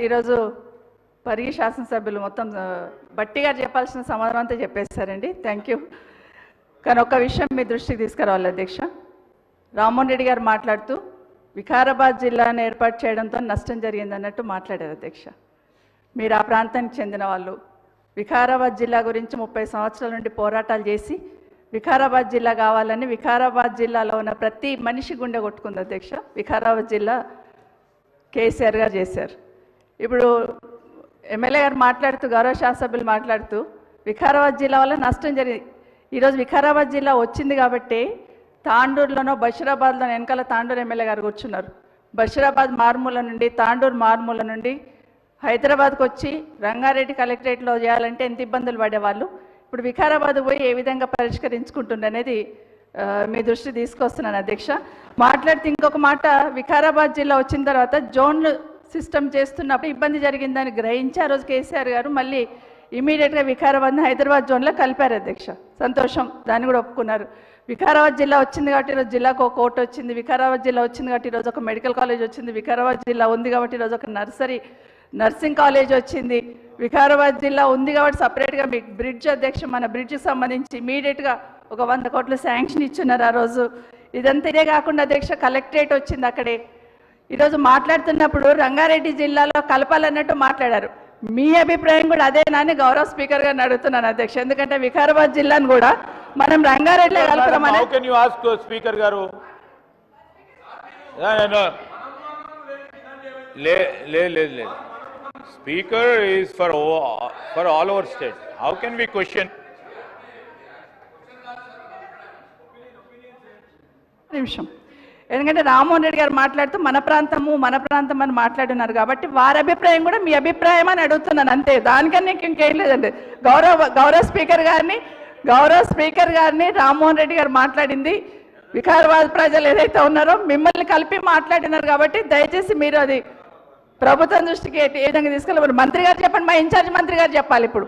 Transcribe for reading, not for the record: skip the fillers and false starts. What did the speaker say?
ఈరోజు పరిగి శాసనసభ్యులు మొత్తం బట్టి గారు చెప్పాల్సిన సమాధానం అంతా చెప్పేశారండి. Thank you. కానీ ఒక్క విషయం మీ దృష్టికి తీసుకురావాలి అధ్యక్ష. రామ్మోహన్ రెడ్డి గారు మాట్లాడుతూ వికారాబాద్ జిల్లాను ఏర్పాటు చేయడంతో నష్టం జరిగిందన్నట్టు మాట్లాడారు అధ్యక్ష. మీరు ఆ ప్రాంతానికి చెందిన వాళ్ళు, వికారాబాద్ జిల్లా గురించి 30 సంవత్సరాల నుండి పోరాటాలు చేసి వికారాబాద్ జిల్లా కావాలని వికారాబాద్ జిల్లాలో ఉన్న ప్రతి మనిషి గుండె కొట్టుకుంది అధ్యక్ష. వికారాబాద్ జిల్లా కేసీఆర్ గారు చేశారు. ఇప్పుడు ఎమ్మెల్యే గారు మాట్లాడుతూ, గౌరవ శాసనసభ్యులు మాట్లాడుతూ వికారాబాద్ జిల్లా వల్ల నష్టం జరిగింది. ఈరోజు వికారాబాద్ జిల్లా వచ్చింది కాబట్టి తాండూరులోనో బషీరాబాద్లోనో వెనకాల తాండూరు ఎమ్మెల్యే గారు కూర్చున్నారు. బషీరాబాద్ మారుమూల నుండి, తాండూరు మారుమూల నుండి హైదరాబాద్కి వచ్చి రంగారెడ్డి కలెక్టరేట్లో చేయాలంటే ఎంత ఇబ్బందులు పడేవాళ్ళు. ఇప్పుడు వికారాబాద్ పోయి ఏ విధంగా పరిష్కరించుకుంటుండే అనేది మీ దృష్టి తీసుకొస్తున్నాను అధ్యక్ష. మాట్లాడితే ఇంకొక మాట, వికారాబాద్ జిల్లా వచ్చిన తర్వాత జోన్లు సిస్టమ్ చేస్తున్నప్పుడు ఇబ్బంది జరిగిందని గ్రహించి ఆ రోజు కేసీఆర్ గారు మళ్ళీ ఇమీడియట్గా వికారాబాద్ని హైదరాబాద్ జోన్లో కలిపారు అధ్యక్ష. సంతోషం, దాన్ని కూడా ఒప్పుకున్నారు. వికారాబాద్ జిల్లా వచ్చింది కాబట్టి ఈరోజు జిల్లాకు ఒక కోర్టు వచ్చింది. వికారాబాద్ జిల్లా వచ్చింది కాబట్టి ఈరోజు ఒక మెడికల్ కాలేజ్ వచ్చింది. వికారాబాద్ జిల్లా ఉంది కాబట్టి ఈరోజు ఒక నర్సింగ్ కాలేజ్ వచ్చింది. వికారాబాద్ జిల్లా ఉంది కాబట్టి సపరేట్గా మీకు బ్రిడ్జ్ అధ్యక్ష, మన బ్రిడ్జ్కి సంబంధించి ఇమీడియట్గా ఒక 100 కోట్లు శాంక్షన్ ఇచ్చున్నారు ఆ రోజు. ఇదంతా ఇదే కాకుండా అధ్యక్ష కలెక్టరేట్ వచ్చింది అక్కడే. ఈరోజు మాట్లాడుతున్నప్పుడు రంగారెడ్డి జిల్లాలో కలపాలన్నట్టు మాట్లాడారు. మీ అభిప్రాయం కూడా అదేనా అని గౌరవ స్పీకర్ గారిని అడుగుతున్నాను అధ్యక్ష. ఎందుకంటే వికారాబాద్ జిల్లాను కూడా మనం రంగారెడ్డిలో కలపమని. How can you ask speaker గారు? లేదు. Speaker is for all our state. How can we question? నిమిషం. ఎందుకంటే రామ్మోహన్ రెడ్డి గారు మాట్లాడుతూ మన ప్రాంతం అని మాట్లాడున్నారు కాబట్టి వారి అభిప్రాయం కూడా మీ అభిప్రాయం అని అడుగుతున్నాను అంతే. దానికన్నా ఇంకేం లేదండి. గౌరవ స్పీకర్ గారిని రామ్మోహన్ రెడ్డి గారు మాట్లాడింది వికారాబాద్ ప్రజలు ఏదైతే ఉన్నారో మిమ్మల్ని కలిపి మాట్లాడినారు కాబట్టి దయచేసి మీరు అది ప్రభుత్వం దృష్టికి ఏ విధంగా తీసుకెళ్ళి మంత్రి గారు చెప్పండి. మా ఇన్ఛార్జ్ మంత్రి గారు చెప్పాలి. ఇప్పుడు